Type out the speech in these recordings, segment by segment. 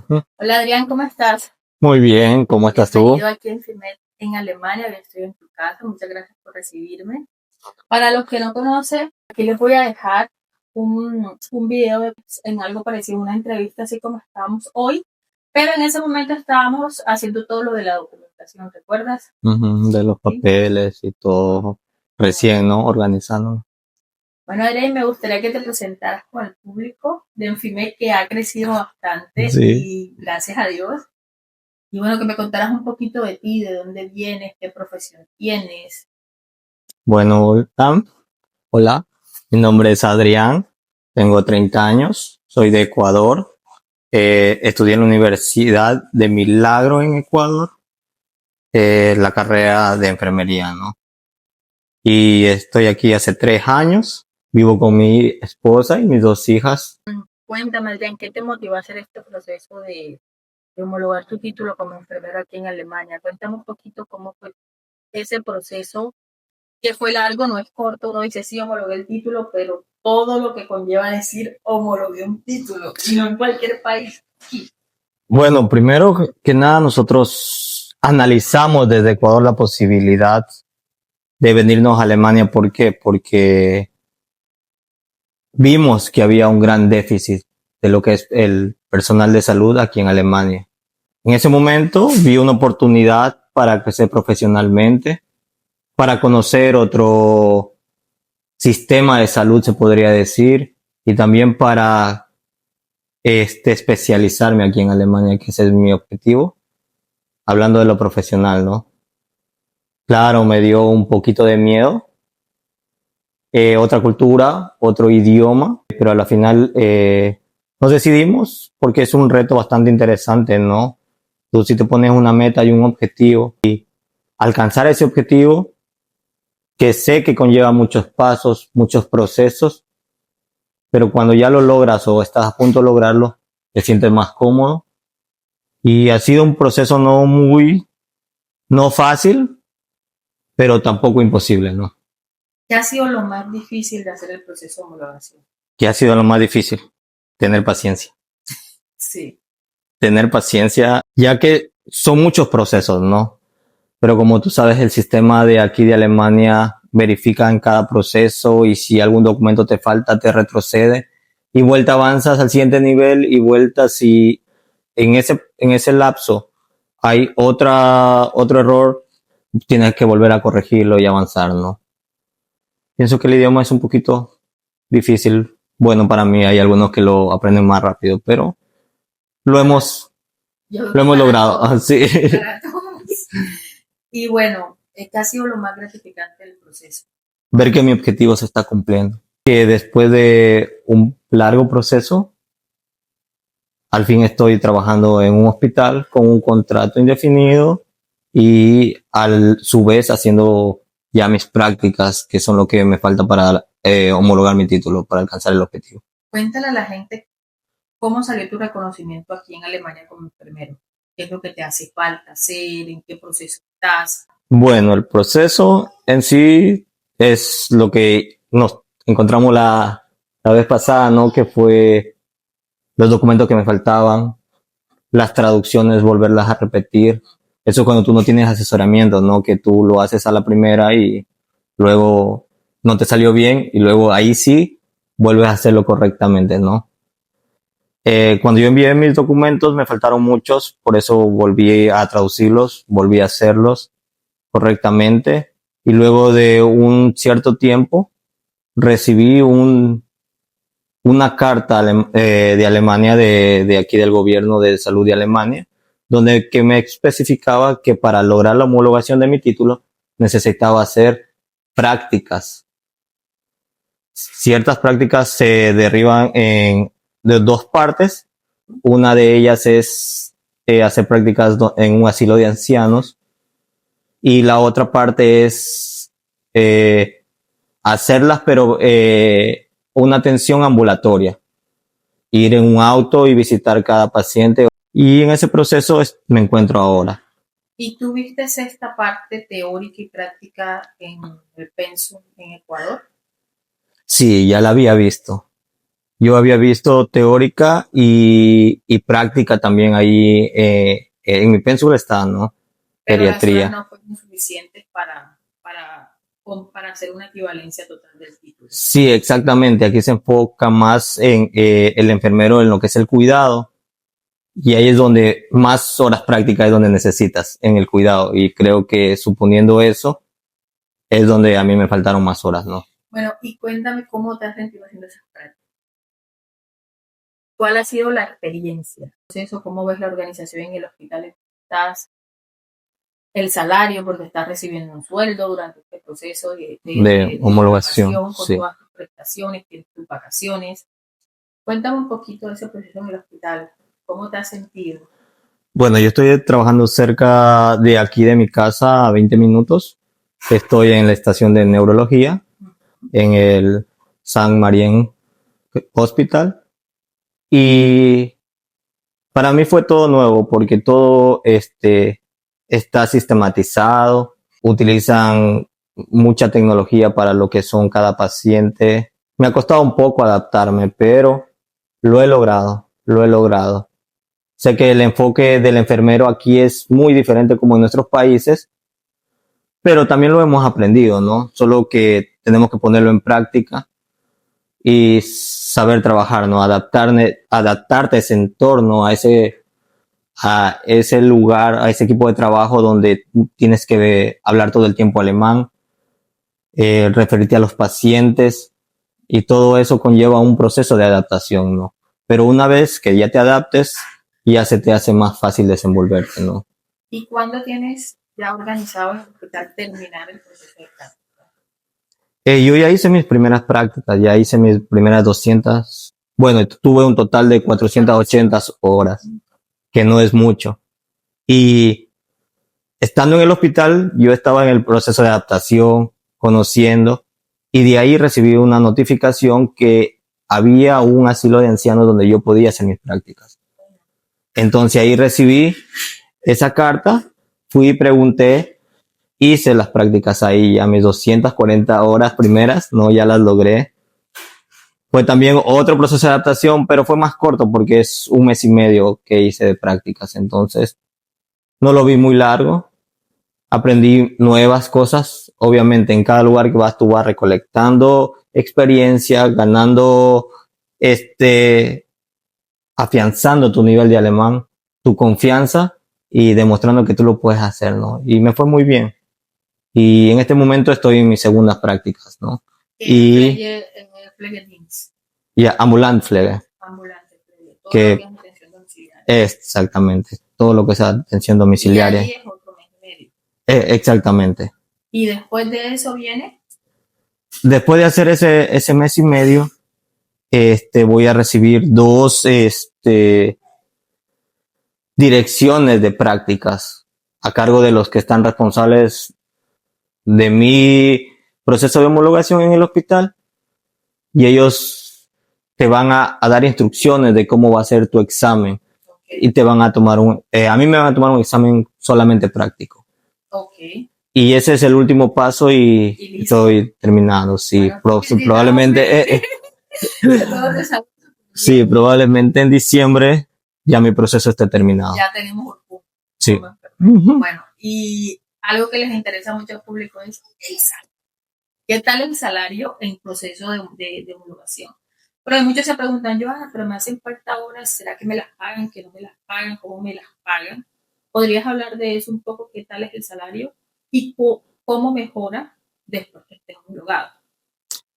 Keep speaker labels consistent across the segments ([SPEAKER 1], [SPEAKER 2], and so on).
[SPEAKER 1] Hola Adrián, ¿cómo estás?
[SPEAKER 2] Muy bien, ¿cómo estás tú?
[SPEAKER 1] Bienvenido aquí en FIMED en Alemania. Yo estoy en tu casa. Muchas gracias por recibirme. Para los que no conocen, aquí les voy a dejar un video en algo parecido a una entrevista, así como estábamos hoy. Pero en ese momento estábamos haciendo todo lo de la documentación, ¿recuerdas?
[SPEAKER 2] De los
[SPEAKER 1] Sí.
[SPEAKER 2] papeles y todo, recién, ¿no? Organizando.
[SPEAKER 1] Bueno, Adrián, me gustaría que te presentaras con el público de Enfimed, que ha crecido bastante
[SPEAKER 2] Sí.
[SPEAKER 1] y gracias a Dios. Y bueno, que me contaras un poquito de ti, de dónde vienes, qué profesión tienes.
[SPEAKER 2] Bueno, hola, mi nombre es Adrián, tengo 30 años, soy de Ecuador, estudié en la Universidad de Milagro en Ecuador, la carrera de enfermería, ¿no? Y estoy aquí hace 3 años, vivo con mi esposa y mis 2 hijas.
[SPEAKER 1] Cuéntame, Adrián, ¿qué te motivó a hacer este proceso de homologar tu título como enfermero aquí en Alemania? Cuéntame un poquito cómo fue ese proceso, que fue largo, no es corto. Uno dice sí, homologué el título, pero todo lo que conlleva decir homologué un título, y no en cualquier país. Sí.
[SPEAKER 2] Bueno, primero que nada, nosotros analizamos desde Ecuador la posibilidad de venirnos a Alemania. ¿Por qué? Porque vimos que había un gran déficit de lo que es el personal de salud aquí en Alemania. En ese momento vi una oportunidad para crecer profesionalmente, para conocer otro sistema de salud, se podría decir, y también para especializarme aquí en Alemania, que ese es mi objetivo, hablando de lo profesional, ¿no? Claro, me dio un poquito de miedo, otra cultura, otro idioma, pero a la final nos decidimos porque es un reto bastante interesante, ¿no? Tú si te pones una meta y un objetivo y alcanzar ese objetivo, que sé que conlleva muchos pasos, muchos procesos, pero cuando ya lo logras o estás a punto de lograrlo, te sientes más cómodo. Y ha sido un proceso no fácil, pero tampoco imposible, ¿no?
[SPEAKER 1] ¿Qué ha sido lo más difícil de hacer el proceso de homologación?
[SPEAKER 2] ¿Qué ha sido lo más difícil? Tener paciencia.
[SPEAKER 1] Sí.
[SPEAKER 2] Tener paciencia, ya que son muchos procesos, ¿no? Pero como tú sabes, el sistema de aquí de Alemania verifica en cada proceso y si algún documento te falta, te retrocede y vuelta avanzas al siguiente nivel y vuelta si en ese lapso hay otro error, tienes que volver a corregirlo y avanzar, ¿no? Pienso que el idioma es un poquito difícil. Bueno, para mí hay algunos que lo aprenden más rápido, pero lo
[SPEAKER 1] Para,
[SPEAKER 2] hemos,
[SPEAKER 1] yo creo
[SPEAKER 2] lo
[SPEAKER 1] que
[SPEAKER 2] hemos
[SPEAKER 1] para
[SPEAKER 2] logrado.
[SPEAKER 1] todos,
[SPEAKER 2] Sí.
[SPEAKER 1] para todos. Y bueno, ¿qué ha sido lo más gratificante del proceso?
[SPEAKER 2] Ver que mi objetivo se está cumpliendo. Que después de un largo proceso, al fin estoy trabajando en un hospital con un contrato indefinido y a su vez haciendo ya mis prácticas, que son lo que me falta para homologar mi título, para alcanzar el objetivo.
[SPEAKER 1] Cuéntale a la gente cómo salió tu reconocimiento aquí en Alemania como enfermero. ¿Qué es lo que te hace falta hacer? ¿En qué proceso estás?
[SPEAKER 2] Bueno, el proceso en sí es lo que nos encontramos la vez pasada, ¿no? Que fue los documentos que me faltaban, las traducciones, volverlas a repetir. Eso cuando tú no tienes asesoramiento, ¿no? Que tú lo haces a la primera y luego no te salió bien y luego ahí sí vuelves a hacerlo correctamente, ¿no? Cuando yo envié mis documentos me faltaron muchos, por eso volví a traducirlos, volví a hacerlos correctamente y luego de un cierto tiempo recibí una carta de Alemania, de aquí del gobierno de salud de Alemania, donde que me especificaba que para lograr la homologación de mi título necesitaba hacer prácticas. Ciertas prácticas se derriban de dos partes. Una de ellas es hacer prácticas en un asilo de ancianos y la otra parte es eh, hacerlas, pero una atención ambulatoria, ir en un auto y visitar cada paciente. Y en ese proceso me encuentro ahora.
[SPEAKER 1] ¿Y tú viste esta parte teórica y práctica en el Pensum en Ecuador?
[SPEAKER 2] Sí, ya la había visto. Yo había visto teórica y práctica también ahí, en mi pénsul está, ¿no?
[SPEAKER 1] pero las horas
[SPEAKER 2] Geriatría.
[SPEAKER 1] no fueron suficientes para hacer una equivalencia total del título.
[SPEAKER 2] Sí, exactamente. Aquí se enfoca más en el enfermero en lo que es el cuidado y ahí es donde más horas prácticas es donde necesitas en el cuidado y creo que suponiendo eso es donde a mí me faltaron más horas, ¿no?
[SPEAKER 1] Bueno, y cuéntame cómo te has sentido haciendo esas prácticas. ¿Cuál ha sido la experiencia? Eso, ¿cómo ves la organización en el hospital en que estás? El salario, porque estás recibiendo un sueldo durante este proceso
[SPEAKER 2] De
[SPEAKER 1] de
[SPEAKER 2] homologación,
[SPEAKER 1] homologación con
[SPEAKER 2] sí.
[SPEAKER 1] todas tus prestaciones, tienes tus vacaciones. Cuéntame un poquito de ese proceso en el hospital. ¿Cómo te has sentido?
[SPEAKER 2] Bueno, yo estoy trabajando cerca de aquí de mi casa a 20 minutos. Estoy en la estación de neurología, en el San Marien Hospital. Y para mí fue todo nuevo porque todo está sistematizado. Utilizan mucha tecnología para lo que son cada paciente. Me ha costado un poco adaptarme, pero lo he logrado, lo he logrado. Sé que el enfoque del enfermero aquí es muy diferente como en nuestros países, pero también lo hemos aprendido, ¿no? Solo que tenemos que ponerlo en práctica y saber trabajar, ¿no? Adaptarte a ese entorno, a ese lugar, a ese equipo de trabajo donde tienes que hablar todo el tiempo alemán, referirte a los pacientes y todo eso conlleva un proceso de adaptación, ¿no? Pero una vez que ya te adaptes, ya se te hace más fácil desenvolverte, ¿no?
[SPEAKER 1] ¿Y cuándo tienes ya organizado en el hospital terminar el proceso de práctica?
[SPEAKER 2] Yo ya hice mis primeras prácticas, ya hice mis primeras 200, bueno, tuve un total de 480 horas, que no es mucho. Y estando en el hospital, yo estaba en el proceso de adaptación, conociendo, y de ahí recibí una notificación que había un asilo de ancianos donde yo podía hacer mis prácticas. Entonces ahí recibí esa carta, fui y pregunté, hice las prácticas ahí, a mis 240 horas primeras, no, ya las logré. Fue también otro proceso de adaptación, pero fue más corto porque es un mes y medio que hice de prácticas, entonces no lo vi muy largo. Aprendí nuevas cosas, obviamente en cada lugar que vas tú vas recolectando experiencia, ganando, este, afianzando tu nivel de alemán, tu confianza y demostrando que tú lo puedes hacer, ¿no? Y me fue muy bien. Y en este momento estoy en mis segundas prácticas, ¿no? Y
[SPEAKER 1] Pflegedienst,
[SPEAKER 2] ya, Ambulantpflege,
[SPEAKER 1] ambulante, todo lo que
[SPEAKER 2] que
[SPEAKER 1] es atención domiciliaria.
[SPEAKER 2] es exactamente todo lo que es atención
[SPEAKER 1] Y ahí
[SPEAKER 2] domiciliaria.
[SPEAKER 1] es otro mes y medio.
[SPEAKER 2] Exactamente.
[SPEAKER 1] Y después de eso viene,
[SPEAKER 2] Después de hacer ese mes y medio, voy a recibir dos direcciones de prácticas a cargo de los que están responsables de mi proceso de homologación en el hospital y ellos te van a dar instrucciones de cómo va a ser tu examen y
[SPEAKER 1] okay,
[SPEAKER 2] te van a tomar a mí me van a tomar un examen solamente práctico.
[SPEAKER 1] okay,
[SPEAKER 2] Y ese es el último paso y
[SPEAKER 1] y listo.
[SPEAKER 2] estoy terminado. Sí,
[SPEAKER 1] Bueno,
[SPEAKER 2] probablemente,
[SPEAKER 1] que todo te salga
[SPEAKER 2] sí,
[SPEAKER 1] bien.
[SPEAKER 2] probablemente en diciembre ya mi proceso esté terminado.
[SPEAKER 1] Ya tenemos un punto.
[SPEAKER 2] Sí. Ujú.
[SPEAKER 1] Bueno, y algo que les interesa mucho al público es el salario. ¿Qué tal el salario en proceso de homologación? Pero muchos se preguntan, Joana, pero me hacen falta horas, ¿será que me las pagan, que no me las pagan, cómo me las pagan? ¿Podrías hablar de eso un poco? ¿Qué tal es el salario? ¿Y cómo mejora después que estés homologado?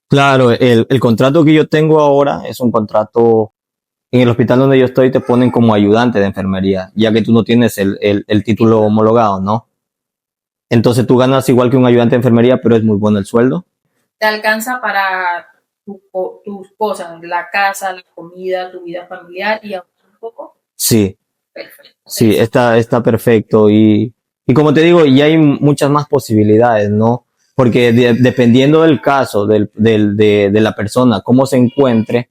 [SPEAKER 2] Claro, el contrato que yo tengo ahora es un contrato, en el hospital donde yo estoy te ponen como ayudante de enfermería, ya que tú no tienes el título homologado, ¿no? Entonces tú ganas igual que un ayudante de enfermería, pero es muy bueno el sueldo.
[SPEAKER 1] ¿Te alcanza para tus cosas, la casa, la comida, tu vida familiar y aún un poco?
[SPEAKER 2] Sí,
[SPEAKER 1] Perfecto.
[SPEAKER 2] sí,
[SPEAKER 1] Eso.
[SPEAKER 2] está perfecto. Y como te digo, ya hay muchas más posibilidades, ¿no? Porque dependiendo del caso, de la persona, cómo se encuentre,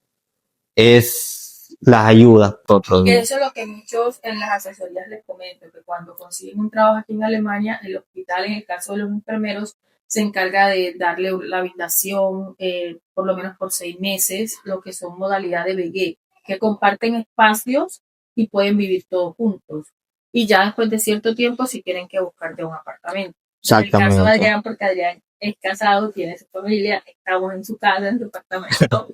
[SPEAKER 2] es las ayudas. Otros,
[SPEAKER 1] Que
[SPEAKER 2] ¿no?
[SPEAKER 1] eso es lo que muchos en las asesorías les comento, que cuando consiguen un trabajo aquí en Alemania, el hospital, en el caso de los enfermeros, se encarga de darle la habitación, por lo menos por 6 meses, lo que son modalidad de vegué, que comparten espacios y pueden vivir todos juntos. Y ya después de cierto tiempo, si tienen que buscarte un apartamento. En el caso de
[SPEAKER 2] Exactamente.
[SPEAKER 1] Adrián, porque Adrián es casado, tiene su familia, estamos en su casa, en su apartamento.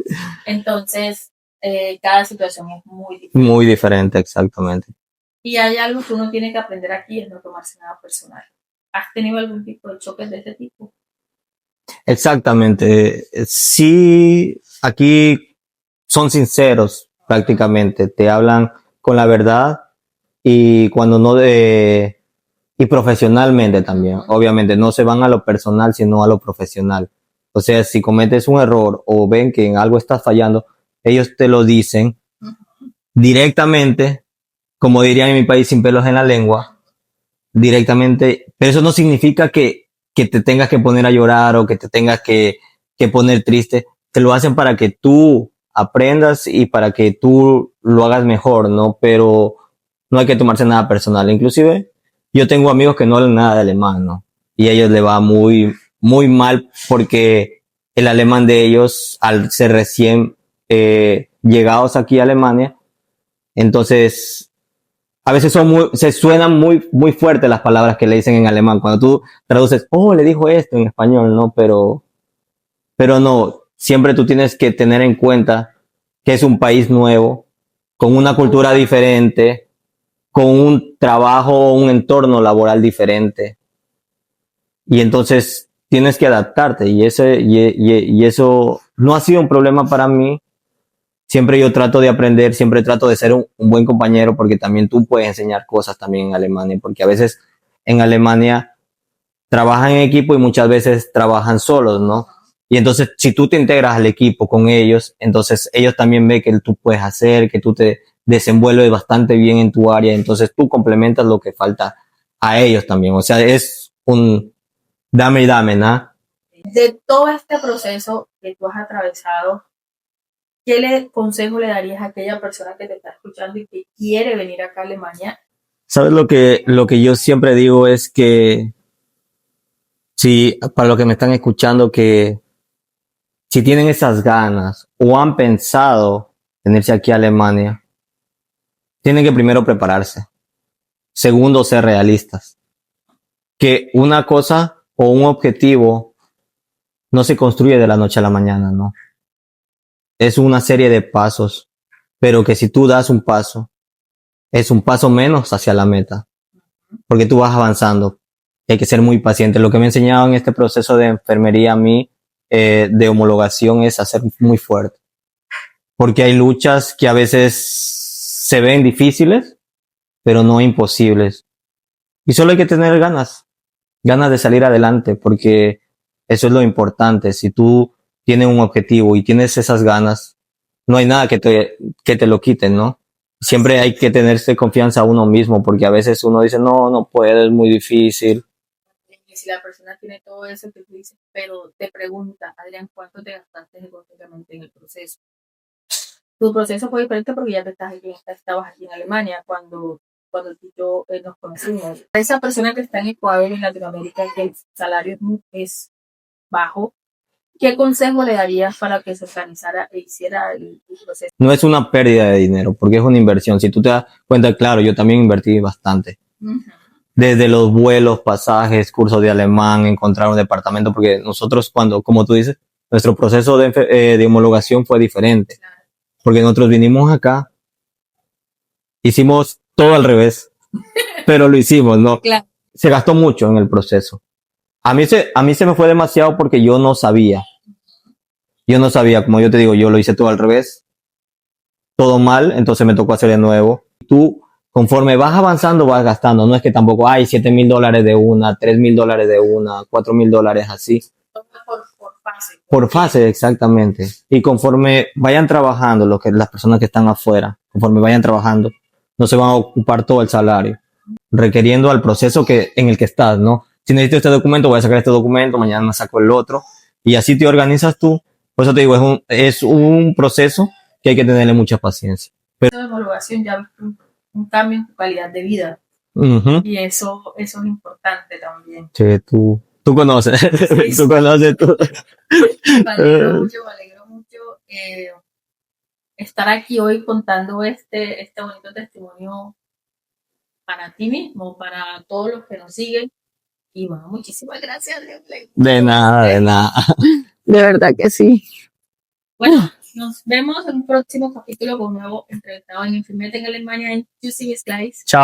[SPEAKER 1] Entonces, cada situación es muy diferente.
[SPEAKER 2] Muy diferente, exactamente.
[SPEAKER 1] Y hay algo que uno tiene que aprender aquí, es no tomarse nada personal. ¿Has tenido algún tipo de choques de este tipo?
[SPEAKER 2] Exactamente. Sí, aquí son sinceros prácticamente, te hablan con la verdad y cuando no de y profesionalmente también. Obviamente no se van a lo personal, sino a lo profesional. O sea, si cometes un error o ven que en algo estás fallando, ellos te lo dicen directamente, como dirían en mi país, sin pelos en la lengua, directamente, pero eso no significa que te tengas que poner a llorar o que te tengas que poner triste, te lo hacen para que tú aprendas y para que tú lo hagas mejor, ¿no? Pero no hay que tomarse nada personal. Inclusive, yo tengo amigos que no hablan nada de alemán, ¿no? Y a ellos les va muy, muy mal porque el alemán de ellos, al ser recién llegados aquí a Alemania, entonces a veces se suenan muy, muy fuertes las palabras que le dicen en alemán. Cuando tú traduces, oh, le dijo esto en español, ¿no? Pero no, siempre tú tienes que tener en cuenta que es un país nuevo, con una cultura diferente, con un trabajo, un entorno laboral diferente. Y entonces tienes que adaptarte y eso no ha sido un problema para mí. Siempre yo trato de aprender, siempre trato de ser un buen compañero porque también tú puedes enseñar cosas también en Alemania, porque a veces en Alemania trabajan en equipo y muchas veces trabajan solos, ¿no? Y entonces si tú te integras al equipo con ellos, entonces ellos también ven que tú puedes hacer, que tú te desenvuelves bastante bien en tu área, entonces tú complementas lo que falta a ellos también. O sea, es un dame y dame, ¿no?
[SPEAKER 1] De todo este proceso que tú has atravesado, ¿qué consejo le darías a aquella persona que te está escuchando y que quiere venir acá a Alemania?
[SPEAKER 2] ¿Sabes lo que yo siempre digo es que si, para los que me están escuchando, que si tienen esas ganas o han pensado venirse aquí a Alemania, tienen que primero prepararse. Segundo, ser realistas. Que una cosa o un objetivo no se construye de la noche a la mañana, ¿no? Es una serie de pasos, pero que si tú das un paso, es un paso menos hacia la meta, porque tú vas avanzando. Hay que ser muy paciente. Lo que me enseñado en este proceso de enfermería a mí, de homologación, es hacer muy fuerte. Porque hay luchas que a veces se ven difíciles, pero no imposibles. Y solo hay que tener ganas, ganas de salir adelante, porque eso es lo importante. Si tú tienes un objetivo y tienes esas ganas, no hay nada que te lo quiten, ¿no? Siempre hay que tenerse confianza a uno mismo, porque a veces uno dice, no, no puedo, es muy difícil.
[SPEAKER 1] Y si la persona tiene todo eso que tú dices, pero te pregunta, Adrián, ¿cuánto te gastaste económicamente en el proceso? Tu proceso fue diferente porque ya estabas aquí en Alemania cuando tú y yo nos conocimos. Esa persona que está en Ecuador, en Latinoamérica, que el salario es bajo, ¿qué consejo le darías para que se organizara e hiciera el proceso?
[SPEAKER 2] No es una pérdida de dinero, porque es una inversión. Si tú te das cuenta, claro, yo también invertí bastante. Desde los vuelos, pasajes, cursos de alemán, encontrar un departamento, porque nosotros cuando, como tú dices, nuestro proceso de homologación fue diferente, porque nosotros vinimos acá, hicimos todo al revés, pero lo hicimos, ¿no?
[SPEAKER 1] Claro.
[SPEAKER 2] Se gastó mucho en el proceso. A mí se me fue demasiado porque yo no sabía. Yo no sabía, como yo te digo, yo lo hice todo al revés, todo mal, entonces me tocó hacer de nuevo. Tú, conforme vas avanzando, vas gastando. No es que tampoco hay $7,000 de una, $3,000 de una, $4,000 así.
[SPEAKER 1] Por fase.
[SPEAKER 2] Por fase, exactamente. Y conforme vayan trabajando, las personas que están afuera, conforme vayan trabajando, no se van a ocupar todo el salario, requiriendo al proceso en el que estás, ¿no? Si necesito este documento, voy a sacar este documento, mañana saco el otro, y así te organizas tú. Por eso te digo, es un proceso que hay que tenerle mucha paciencia.
[SPEAKER 1] Pero de homologación ya ves un cambio en tu calidad de vida. Y eso es importante también.
[SPEAKER 2] Sí, tú Tú conoces,
[SPEAKER 1] Sí,
[SPEAKER 2] tú conoces tú.
[SPEAKER 1] me alegro mucho estar aquí hoy contando este bonito testimonio para ti mismo, para todos los que nos siguen. Y bueno, muchísimas gracias, Leople.
[SPEAKER 2] De nada, de nada.
[SPEAKER 3] De verdad que sí.
[SPEAKER 1] Bueno, nos vemos en un próximo capítulo con un nuevo entrevistado en Infirmete en Alemania en Juicy Guys.
[SPEAKER 2] Chao.